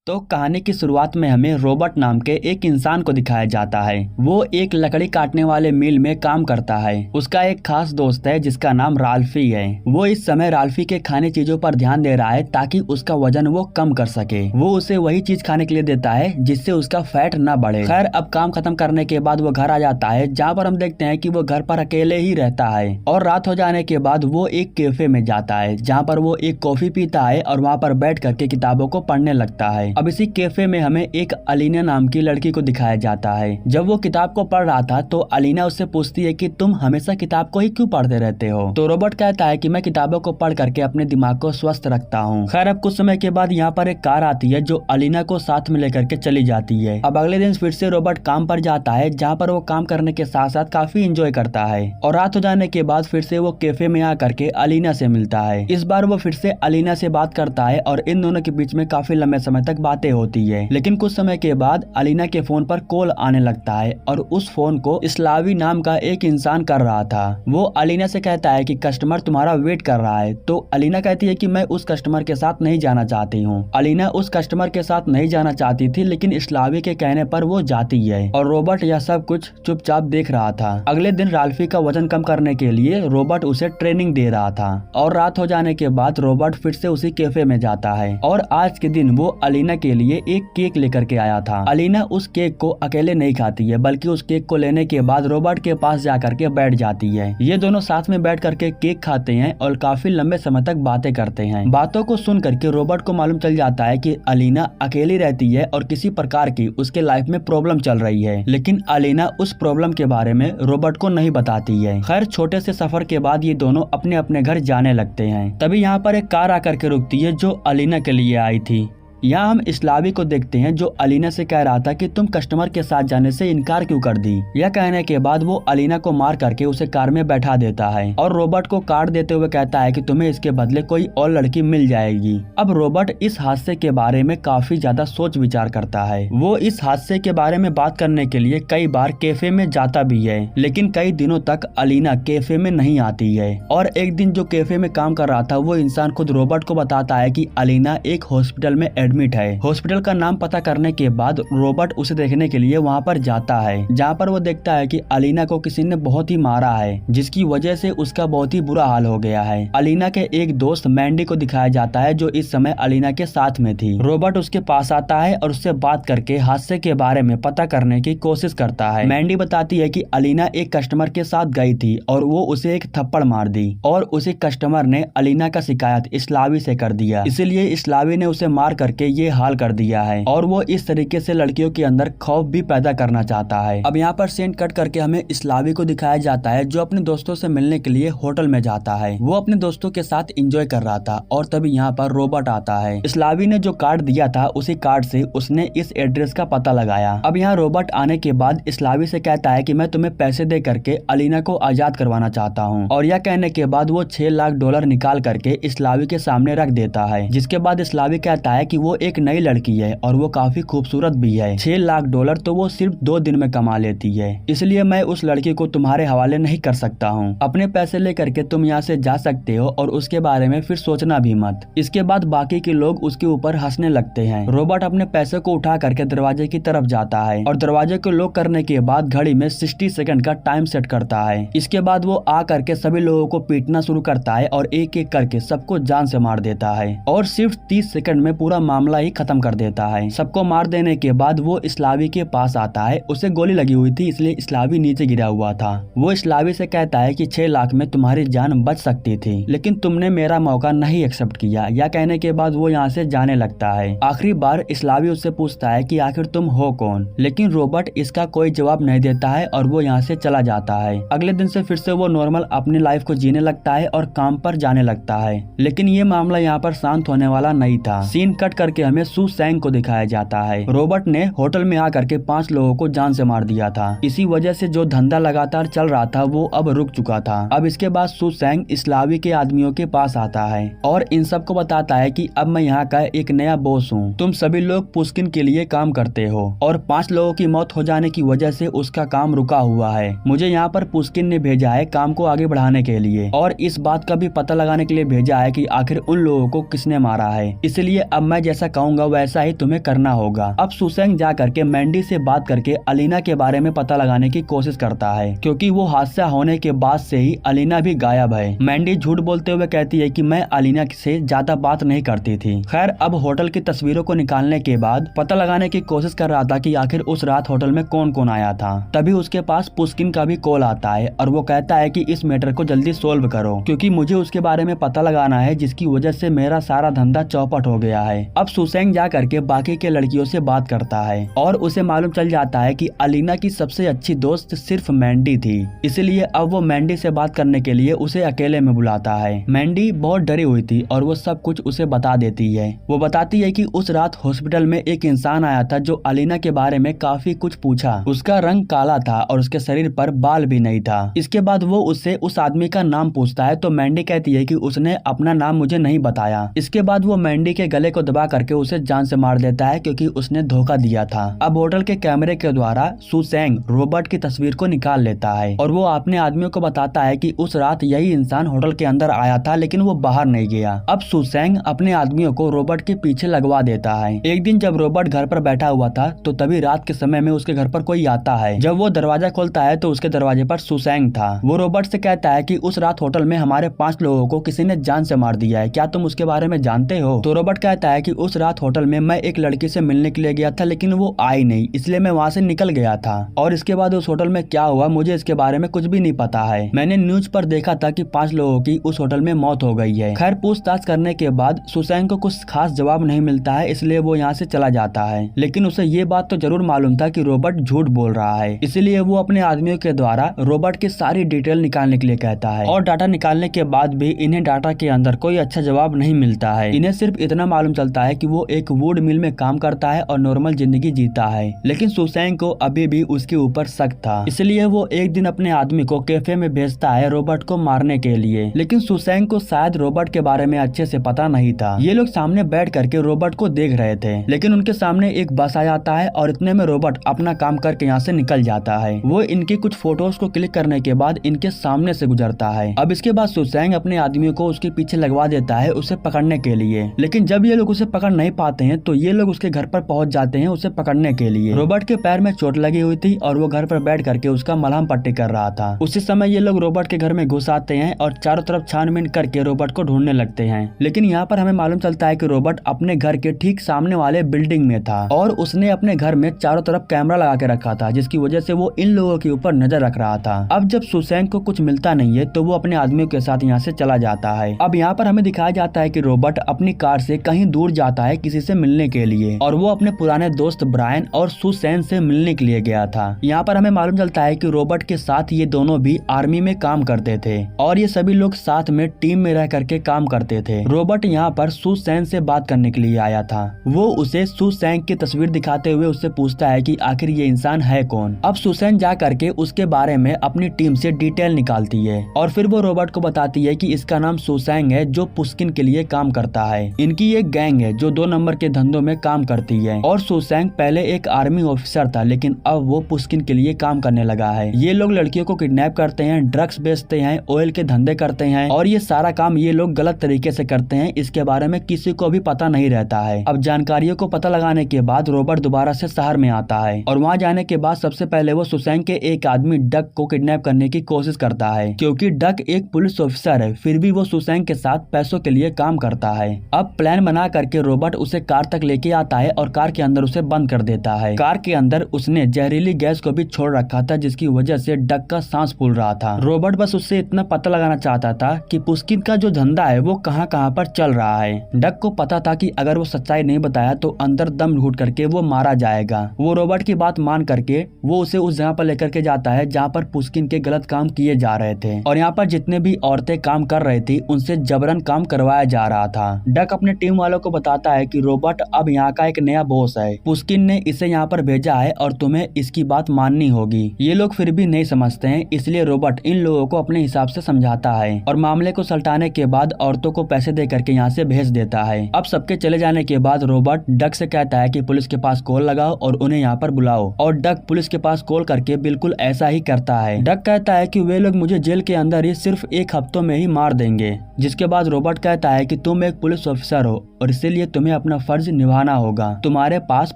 तो कहानी की शुरुआत में हमें रॉबर्ट नाम के एक इंसान को दिखाया जाता है। वो एक लकड़ी काटने वाले मिल में काम करता है। उसका एक खास दोस्त है जिसका नाम राल्फी है। वो इस समय राल्फी के खाने चीजों पर ध्यान दे रहा है ताकि उसका वजन वो कम कर सके। वो उसे वही चीज खाने के लिए देता है जिससे उसका फैट न बढ़े। खैर अब काम खत्म करने के बाद वो घर आ जाता है, जहाँ पर हम देखते हैं कि वो घर पर अकेले ही रहता है। और रात हो जाने के बाद वो एक कैफे में जाता है जहाँ पर वो एक कॉफी पीता है और वहाँ पर बैठ करके किताबों को पढ़ने लगता है। अब इसी कैफे में हमें एक अलीना नाम की लड़की को दिखाया जाता है। जब वो किताब को पढ़ रहा था तो अलीना उससे पूछती है कि तुम हमेशा किताब को ही क्यों पढ़ते रहते हो। तो रॉबर्ट कहता है कि मैं किताबों को पढ़ करके अपने दिमाग को स्वस्थ रखता हूँ। खैर अब कुछ समय के बाद यहाँ पर एक कार आती है जो अलीना को साथ में लेकर के चली जाती है। अब अगले दिन फिर से रॉबर्ट काम पर जाता है, जहाँ पर वो काम करने के साथ साथ काफी इंजॉय करता है। और रात हो जाने के बाद फिर से वो कैफे में आकर के अलीना से मिलता है। इस बार वो फिर से अलीना से बात करता है और इन दोनों के बीच में काफी लंबे समय तक बातें होती है। लेकिन कुछ समय के बाद अलीना के फोन पर कॉल आने लगता है और उस फोन को स्लावी नाम का एक इंसान कर रहा था। वो अलीना से कहता है कि कस्टमर तुम्हारा वेट कर रहा है। तो अलीना कहती है कि मैं उस कस्टमर के साथ नहीं जाना चाहती हूँ। अलीना उस कस्टमर के साथ नहीं जाना चाहती थी, लेकिन स्लावी के कहने पर वो जाती है और रॉबर्ट यह सब कुछ चुपचाप देख रहा था। अगले दिन राल्फी का वजन कम करने के लिए रॉबर्ट उसे ट्रेनिंग दे रहा था। और रात हो जाने के बाद रॉबर्ट फिर से उसी कैफे में जाता है और आज के दिन वो अलीना के लिए एक केक लेकर के आया था। अलीना उस केक को अकेले नहीं खाती है, बल्कि उस केक को लेने के बाद रॉबर्ट के पास जाकर के बैठ जाती है। ये दोनों साथ में बैठ करके केक खाते हैं और काफी लंबे समय तक बातें करते हैं। बातों को सुन करके रॉबर्ट को मालूम चल जाता है कि अलीना अकेली रहती है और किसी प्रकार की उसके लाइफ में प्रॉब्लम चल रही है, लेकिन अलीना उस प्रॉब्लम के बारे में रॉबर्ट को नहीं बताती है। खैर छोटे से सफर के बाद ये दोनों अपने अपने घर जाने लगते हैं। तभी यहाँ पर एक कार आकर के रुकती है जो अलीना के लिए आई थी। यहाँ हम स्लावी को देखते हैं जो अलीना से कह रहा था कि तुम कस्टमर के साथ जाने से इनकार क्यों कर दी। यह कहने के बाद वो अलीना को मार करके उसे कार में बैठा देता है और रॉबर्ट को कार्ड देते हुए कहता है कि तुम्हें इसके बदले कोई और लड़की मिल जाएगी। अब रॉबर्ट इस हादसे के बारे में काफी ज्यादा सोच विचार करता है। वो इस हादसे के बारे में बात करने के लिए कई बार कैफे में जाता भी है, लेकिन कई दिनों तक अलीना कैफे में नहीं आती है। और एक दिन जो कैफे में काम कर रहा था वो इंसान खुद रॉबर्ट को बताता है कि अलीना एक हॉस्पिटल में एडमिट है। हॉस्पिटल का नाम पता करने के बाद रॉबर्ट उसे देखने के लिए वहाँ पर जाता है, जहाँ पर वो देखता है कि अलीना को किसी ने बहुत ही मारा है, जिसकी वजह से उसका बहुत ही बुरा हाल हो गया है। अलीना के एक दोस्त मैंडी को दिखाया जाता है जो इस समय अलीना के साथ में थी। रॉबर्ट उसके पास आता है और उससे बात करके हादसे के बारे में पता करने की कोशिश करता है। मैंडी बताती है कि अलीना एक कस्टमर के साथ गई थी और वो उसे एक थप्पड़ मार दी और उसी कस्टमर ने अलीना का शिकायत स्लावी से कर दिया, इसीलिए स्लावी ने उसे मार करके ये हाल कर दिया है और वो इस तरीके से लड़कियों के अंदर खौफ भी पैदा करना चाहता है। अब यहाँ पर सीन कट करके हमें स्लावी को दिखाया जाता है जो अपने दोस्तों से मिलने के लिए होटल में जाता है। वो अपने दोस्तों के साथ एंजॉय कर रहा था और तभी यहाँ पर रॉबर्ट आता है। स्लावी ने जो कार्ड दिया था उसी कार्ड से उसने इस एड्रेस का पता लगाया। अब यहाँ रॉबर्ट आने के बाद स्लावी से कहता है कि मैं तुम्हें पैसे दे करके अलीना को आजाद करवाना चाहता हूँ। और यह कहने के बाद वो $6 लाख निकाल करके स्लावी के सामने रख देता है, जिसके बाद स्लावी कहता है कि वो एक नई लड़की है और वो काफी खूबसूरत भी है। $6 लाख तो वो सिर्फ 2 दिन में कमा लेती है, इसलिए मैं उस लड़की को तुम्हारे हवाले नहीं कर सकता हूँ। अपने पैसे लेकर के तुम यहाँ से जा सकते हो और उसके बारे में फिर सोचना भी मत। इसके बाद बाकी के लोग उसके ऊपर हंसने लगते हैं। रॉबर्ट अपने पैसे को उठा करके दरवाजे की तरफ जाता है और दरवाजे को लॉक करने के बाद घड़ी में 60 सेकंड का टाइम सेट करता है। इसके बाद वो आ करके सभी लोगों को पीटना शुरू करता है और एक एक करके सबको जान से मार देता है और सिर्फ 30 सेकंड में पूरा मामला ही खत्म कर देता है। सबको मार देने के बाद वो स्लावी के पास आता है। उसे गोली लगी हुई थी इसलिए स्लावी नीचे गिरा हुआ था। वो स्लावी से कहता है कि 6 लाख में तुम्हारी जान बच सकती थी, लेकिन तुमने मेरा मौका नहीं एक्सेप्ट किया। यह कहने के बाद वो यहाँ से जाने लगता है। आखिरी बार स्लावी उससे पूछता है कि आखिर तुम हो कौन, लेकिन रॉबर्ट इसका कोई जवाब नहीं देता है और वो यहाँ से चला जाता है। अगले दिन से फिर से वो नॉर्मल अपनी लाइफ को जीने लगता है और काम पर जाने लगता है, लेकिन ये मामला यहाँ पर शांत होने वाला नहीं था। सीन कट करके हमें सू सैंग को दिखाया जाता है। रॉबर्ट ने होटल में आकर के 5 लोगों को जान से मार दिया था। इसी वजह से जो धंधा लगातार चल रहा था वो अब रुक चुका था। अब इसके बाद सू सैंग स्लावी के आदमियों के पास आता है और इन सब को बताता है कि अब मैं यहाँ का एक नया बॉस हूँ। तुम सभी लोग पुस्किन के लिए काम करते हो और 5 लोगों की मौत हो जाने की वजह से उसका काम रुका हुआ है। मुझे यहाँ पर पुस्किन ने भेजा है काम को आगे बढ़ाने के लिए और इस बात का भी पता लगाने के लिए भेजा है कि आखिर उन लोगों को किसने मारा है। इसलिए अब मैं जैसा कहूंगा वैसा ही तुम्हें करना होगा। अब सुसेंग जा करके मैंडी से बात करके अलीना के बारे में पता लगाने की कोशिश करता है, क्योंकि वो हादसा होने के बाद से ही अलीना भी गायब है। मैंडी झूठ बोलते हुए कहती है कि मैं अलीना से ज्यादा बात नहीं करती थी। खैर, अब होटल की तस्वीरों को निकालने के बाद पता लगाने की कोशिश कर रहा था कि आखिर उस रात होटल में कौन कौन आया था। तभी उसके पास पुस्किन का भी कॉल आता है और वो कहता है कि इस मैटर को जल्दी सोल्व करो, क्योंकि मुझे उसके बारे में पता लगाना है, जिसकी वजह से मेरा सारा धंधा चौपट हो गया है। अब सुसेंग जा करके बाकी के लड़कियों से बात करता है और उसे मालूम चल जाता है कि अलीना की सबसे अच्छी दोस्त सिर्फ मैंडी थी, इसलिए अब वो मैंडी से बात करने के लिए उसे अकेले में बुलाता है। मैंडी बहुत डरी हुई थी और वो सब कुछ उसे बता देती है। वो बताती है कि उस रात हॉस्पिटल में एक इंसान आया था जो अलीना के बारे में काफी कुछ पूछा। उसका रंग काला था और उसके शरीर पर बाल भी नहीं था। इसके बाद वो उससे उस आदमी का नाम पूछता है तो मैंडी कहती है कि उसने अपना नाम मुझे नहीं बताया। इसके बाद वो मैंडी के गले को दबा करके उसे जान से मार देता है, क्योंकि उसने धोखा दिया था। अब होटल के कैमरे के द्वारा सुसेंग रॉबर्ट की तस्वीर को निकाल लेता है और वो अपने आदमियों को बताता है कि उस रात यही इंसान होटल के अंदर आया था, लेकिन वो बाहर नहीं गया। अब सुसेंग अपने आदमियों को रॉबर्ट के पीछे लगवा देता है। एक दिन जब रॉबर्ट घर पर बैठा हुआ था तो तभी रात के समय में उसके घर पर कोई आता है। जब वो दरवाजा खोलता है तो उसके दरवाजे पर सुसेंग था। वो रॉबर्ट से कहता है कि उस रात होटल में हमारे 5 लोगों को किसी ने जान से मार दिया है, क्या तुम उसके बारे में जानते हो? तो रॉबर्ट कहता है कि उस रात होटल में मैं एक लड़की से मिलने के लिए गया था, लेकिन वो आई नहीं, इसलिए मैं वहाँ से निकल गया था। और इसके बाद उस होटल में क्या हुआ मुझे इसके बारे में कुछ भी नहीं पता है। मैंने न्यूज पर देखा था कि 5 लोगों की उस होटल में मौत हो गई है। खैर, पूछताछ करने के बाद सुसेंग को कुछ खास जवाब नहीं मिलता है, इसलिए वो यहाँ से चला जाता है। लेकिन उसे ये बात तो जरूर मालूम था कि रॉबर्ट झूठ बोल रहा है, इसलिए वो अपने आदमियों के द्वारा रॉबर्ट की सारी डिटेल निकालने के लिए कहता है। और डाटा निकालने के बाद भी इन्हें डाटा के अंदर कोई अच्छा जवाब नहीं मिलता है। इन्हें सिर्फ इतना मालूम चलता है कि वो एक वुड मिल में काम करता है और नॉर्मल जिंदगी जीता है। लेकिन सुसेंग को अभी भी उसके ऊपर शक था, इसलिए वो एक दिन अपने आदमी को कैफे में भेजता है रॉबर्ट को मारने के लिए। लेकिन सुसेंग को शायद रॉबर्ट के बारे में अच्छे से पता नहीं था। ये लोग सामने बैठ करके रॉबर्ट को देख रहे थे, लेकिन उनके सामने एक बस आ जाता है और इतने में रॉबर्ट अपना काम करके यहाँ से निकल जाता है। वो इनकी कुछ फोटोज को क्लिक करने के बाद इनके सामने से गुजरता है। अब इसके बाद सुसेंग अपने आदमियों को उसके पीछे लगवा देता है उसे पकड़ने के लिए। लेकिन जब ये लोग उसे पकड़ नहीं पाते हैं तो ये लोग उसके घर पर पहुंच जाते हैं उसे पकड़ने के लिए। रॉबर्ट के पैर में चोट लगी हुई थी और वो घर पर बैठ करके उसका मलहम पट्टी कर रहा था। उसी समय ये लोग रॉबर्ट के घर में घुस आते हैं और चारों तरफ छानबीन करके रॉबर्ट को ढूंढने लगते हैं। लेकिन यहाँ पर हमें मालूम चलता है कि रॉबर्ट अपने घर के ठीक सामने वाले बिल्डिंग में था और उसने अपने घर में चारों तरफ कैमरा लगा के रखा था, जिसकी वजह से वो इन लोगों के ऊपर नजर रख रहा था। अब जब सुसेंग को कुछ मिलता नहीं है तो वो अपने आदमियों के साथ यहाँ से चला जाता है। अब यहाँ पर हमें दिखाया जाता है कि रॉबर्ट अपनी कार से कहीं दूर जाता है किसी से मिलने के लिए, और वो अपने पुराने दोस्त ब्रायन और सुसेन से मिलने के लिए गया था। यहाँ पर हमें मालूम चलता है कि रॉबर्ट के साथ ये दोनों भी आर्मी में काम करते थे और ये सभी लोग साथ में टीम में रह करके काम करते थे। रॉबर्ट यहाँ पर सुसेन से बात करने के लिए आया था। वो उसे सुसेन की तस्वीर दिखाते हुए उससे पूछता है कि आखिर ये इंसान है कौन। अब सुसेन जा करके उसके बारे में अपनी टीम से डिटेल निकालती है और फिर वो रॉबर्ट को बताती है कि इसका नाम सुसेंग है जो पुस्किन के लिए काम करता है। इनकी एक गैंग है जो 2 नंबर के धंधों में काम करती है और सुसेंग पहले एक आर्मी ऑफिसर था, लेकिन अब वो पुस्किन के लिए काम करने लगा है। ये लोग लड़कियों को किडनैप करते हैं, ड्रग्स बेचते हैं, ऑयल के धंधे करते हैं और ये सारा काम ये लोग गलत तरीके से करते हैं। इसके बारे में किसी को भी पता नहीं रहता है। अब जानकारियों को पता लगाने के बाद रॉबर्ट दोबारा से शहर में आता है और वहाँ जाने के बाद सबसे पहले वो सुसेंग के एक आदमी डक को किडनैप करने की कोशिश करता है, क्योंकि डक एक पुलिस ऑफिसर है, फिर भी वो सुसेंग के साथ पैसों के लिए काम करता है। अब प्लान बना करके रॉबर्ट उसे कार तक लेके आता है और कार के अंदर उसे बंद कर देता है। कार के अंदर उसने जहरीली गैस को भी छोड़ रखा था, जिसकी वजह से डक का सांस फूल रहा था। रॉबर्ट बस उससे इतना पता लगाना चाहता था कि पुस्किन का जो धंधा है वो कहाँ कहाँ पर चल रहा है। डक को पता था कि अगर वो सच्चाई नहीं बताया तो अंदर दम घुट करके वो मारा जाएगा। वो रॉबर्ट की बात मान करके वो उसे उस जगह पर लेकर के जाता है जहाँ पर पुस्किन के गलत काम किए जा रहे थे और यहाँ पर जितने भी औरतें काम कर रही थी उनसे जबरन काम करवाया जा रहा था। डक अपने टीम वालों को बताता है कि रॉबर्ट अब यहाँ का एक नया बॉस है, पुस्किन ने इसे यहाँ पर भेजा है और तुम्हें इसकी बात माननी होगी। ये लोग फिर भी नहीं समझते हैं, इसलिए रॉबर्ट इन लोगों को अपने हिसाब से समझाता है और मामले को सल्टाने के बाद औरतों को पैसे दे करके यहाँ से भेज देता है। अब सबके चले जाने के बाद रॉबर्ट डक से कहता है कि पुलिस के पास कॉल लगाओ और उन्हें यहाँ पर बुलाओ, और डक पुलिस के पास कॉल करके बिल्कुल ऐसा ही करता है। डक कहता है कि वे लोग मुझे जेल के अंदर ही सिर्फ 1 हफ्तों में ही मार देंगे, जिसके बाद रॉबर्ट कहता है कि तुम एक पुलिस ऑफिसर हो और इसीलिए लिए तुम्हें अपना फर्ज निभाना होगा। तुम्हारे पास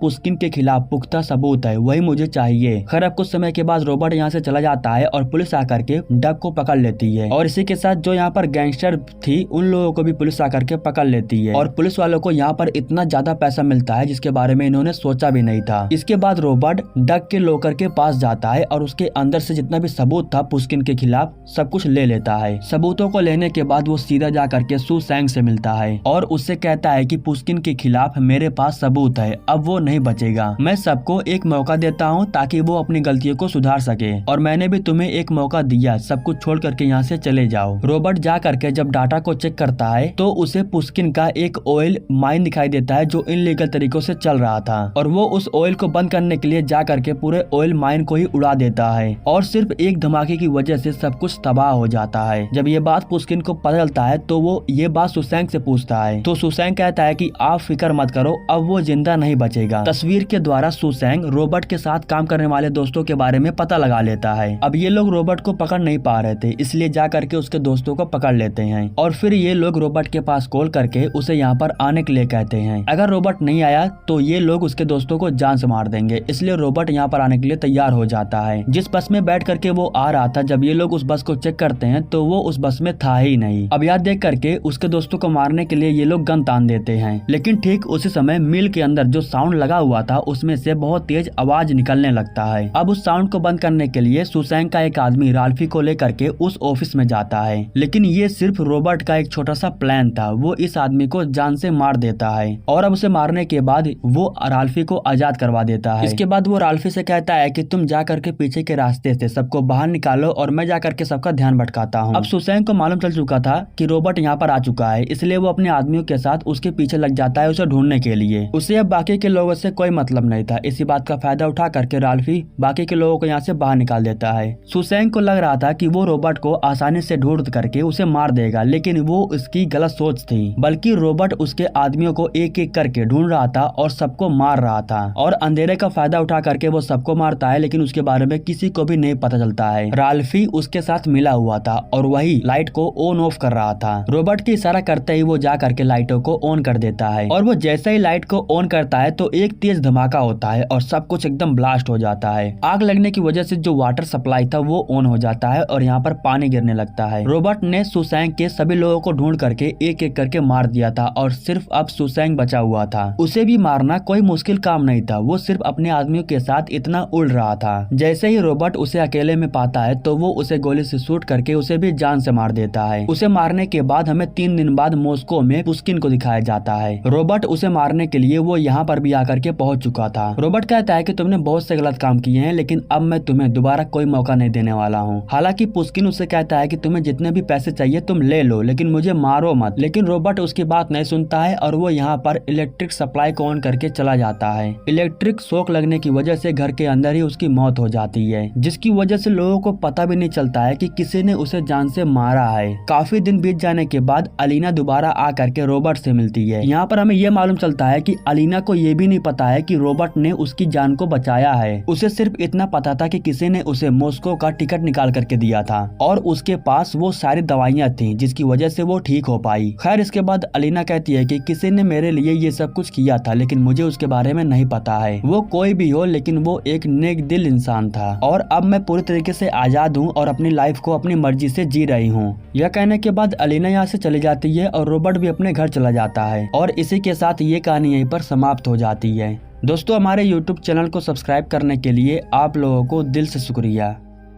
पुस्किन के खिलाफ पुख्ता सबूत है, वही मुझे चाहिए। खैर अब कुछ समय के बाद रॉबर्ट यहाँ से चला जाता है और पुलिस आकर के डग को पकड़ लेती है और इसी के साथ जो यहाँ पर गैंगस्टर थी उन लोगों को भी पुलिस आकर के पकड़ लेती है और पुलिस वालों को यहाँ पर इतना ज्यादा पैसा मिलता है जिसके बारे में इन्होंने सोचा भी नहीं था। इसके बाद रॉबर्ट डग के लॉकर के पास जाता है और उसके अंदर से जितना भी सबूत था पुस्किन के खिलाफ सब कुछ ले लेता है। सबूतों को लेने के बाद वो सीधा जा करके सू सैंग से मिलता है और उससे कहता है कि पुस्किन के खिलाफ मेरे पास सबूत है, अब वो नहीं बचेगा। मैं सबको एक मौका देता हूँ ताकि वो अपनी गलतियों को सुधार सके और मैंने भी तुम्हें एक मौका दिया, सब कुछ छोड़ करके यहाँ से चले जाओ। रॉबर्ट जा करके जब डाटा को चेक करता है तो उसे पुस्किन का एक ऑयल माइन दिखाई देता है जो इनलीगल तरीकों से चल रहा था और वो उस ऑयल को बंद करने के लिए जा करके पूरे ऑयल माइन को ही उड़ा देता है और सिर्फ एक धमाके की वजह से सब कुछ तबाह हो जाता है। जब ये बात पुस्किन को पता चलता है तो वो ये बात सुसैंग से पूछता है तो सुसैंग कहता है कि आप फिक्र मत करो, अब वो जिंदा नहीं बचेगा। तस्वीर के द्वारा सुसैंग रॉबर्ट के साथ काम करने वाले दोस्तों के बारे में पता लगा लेता है। अब ये लोग रॉबर्ट को पकड़ नहीं पा रहे थे इसलिए जा करके उसके दोस्तों को पकड़ लेते हैं और फिर ये लोग रॉबर्ट के पास कॉल करके उसे यहाँ पर आने के लिए कहते हैं। अगर रॉबर्ट नहीं आया तो ये लोग उसके दोस्तों को जान से मार देंगे, इसलिए रॉबर्ट यहाँ पर आने के लिए तैयार हो जाता है। जिस बस में बैठ करके वो आ रहा था जब ये लोग उस बस को चेक करते हैं तो वो उस बस में था ही नहीं। अब यह देख करके उसके दोस्तों को मारने के लिए ये लोग गन तान देते हैं, लेकिन ठीक उसी समय मिल के अंदर जो साउंड लगा हुआ था उसमें से बहुत तेज आवाज निकलने लगता है। अब उस साउंड को बंद करने के लिए सुसैंग का एक आदमी राल्फी को लेकर के उस ऑफिस में जाता है, लेकिन ये सिर्फ रॉबर्ट का एक छोटा सा प्लान था। वो इस आदमी को जान से मार देता है और अब उसे मारने के बाद वो राल्फी को आजाद करवा देता है। इसके बाद वो राल्फी से कहता है कि तुम जा करके पीछे के रास्ते से सबको बाहर निकालो और मैं जा करके सबका ध्यान भटकाता हूँ। अब सुसैंग को मालूम चल चुका था कि रॉबर्ट यहाँ पर आ चुका है, इसलिए वो अपने आदमियों के साथ उसके पीछे लग जाता है उसे ढूंढने के लिए। उसे अब बाकी के लोगों से कोई मतलब नहीं था। इसी बात का फायदा उठा करके राल्फी बाकी के लोगों को यहाँ से बाहर निकाल देता है। सुसैंग को लग रहा था कि वो रॉबर्ट को आसानी से ढूंढ करके उसे मार देगा, लेकिन वो उसकी गलत सोच थी, बल्कि रॉबर्ट उसके आदमियों को एक एक करके ढूंढ रहा था और सबको मार रहा था और अंधेरे का फायदा उठा करके वो सबको मारता है, लेकिन उसके बारे में किसी को भी नहीं पता चलता है। राल्फी उसके साथ मिला हुआ था और वही लाइट को ऑन ऑफ कर रहा था। रॉबर्ट की इशारा करते ही वो जा करके लाइटों को ऑन कर देता है और वो जैसे ही लाइट को ऑन करता है तो एक तेज धमाका होता है और सब कुछ एकदम ब्लास्ट हो जाता है। आग लगने की वजह से जो वाटर सप्लाई था वो ऑन हो जाता है और यहाँ पर पानी गिरने लगता है। रॉबर्ट ने सुसैंग के सभी लोगों को ढूंढ करके एक एक करके मार दिया था और सिर्फ अब सुसैंग बचा हुआ था। उसे भी मारना कोई मुश्किल काम नहीं था, वो सिर्फ अपने आदमियों के साथ इतना उड़ रहा था। जैसे ही रॉबर्ट उसे अकेले में पाता है तो वो उसे गोली से शूट करके उसे भी जान से मार देता है। उसे मारने के बाद हमें 3 दिन बाद मॉस्को में पुस्किन को दिखाया जाता है। रॉबर्ट उसे मारने के लिए वो यहाँ पर भी आकर के पहुंच चुका था। रॉबर्ट कहता है कि तुमने बहुत से गलत काम किए हैं, लेकिन अब मैं तुम्हें दोबारा कोई मौका नहीं देने वाला हूँ। हालांकि पुस्किन उससे कहता है कि तुम्हें जितने भी पैसे चाहिए तुम ले लो, लेकिन मुझे मारो मत। लेकिन रॉबर्ट उसकी बात नहीं सुनता है और वो यहाँ पर इलेक्ट्रिक सप्लाई को ऑन करके चला जाता है। इलेक्ट्रिक शॉक लगने की वजह से घर के अंदर ही उसकी मौत हो जाती है, जिसकी वजह से लोगों को पता भी नहीं चलता है कि किसी ने उसे जान से मारा है। काफी दिन बीत जाने के बाद अलीना दोबारा आ करके रॉबर्ट से मिलती है। यहाँ पर हमें यह मालूम चलता है कि अलीना को ये भी नहीं पता है कि रॉबर्ट ने उसकी जान को बचाया है। उसे सिर्फ इतना पता था कि किसी ने उसे मॉस्को का टिकट निकाल करके दिया था और उसके पास वो सारी दवाइयाँ थी जिसकी वजह से वो ठीक हो पाई। खैर इसके बाद अलीना कहती है कि किसी ने मेरे लिए ये सब कुछ किया था, लेकिन मुझे उसके बारे में नहीं पता है। वो कोई भी हो, लेकिन वो एक नेक दिल इंसान था और अब मैं पूरी तरीके से आजाद हूँ और अपनी लाइफ को अपनी मर्जी से जी रही हूँ। यह कहने के बाद अलीना यहाँ से चली जाती है और रॉबर्ट भी अपने घर चला जाता है और इसी के साथ ये कहानी यहीं पर समाप्त हो जाती है। दोस्तों हमारे YouTube चैनल को सब्सक्राइब करने के लिए आप लोगों को दिल से शुक्रिया।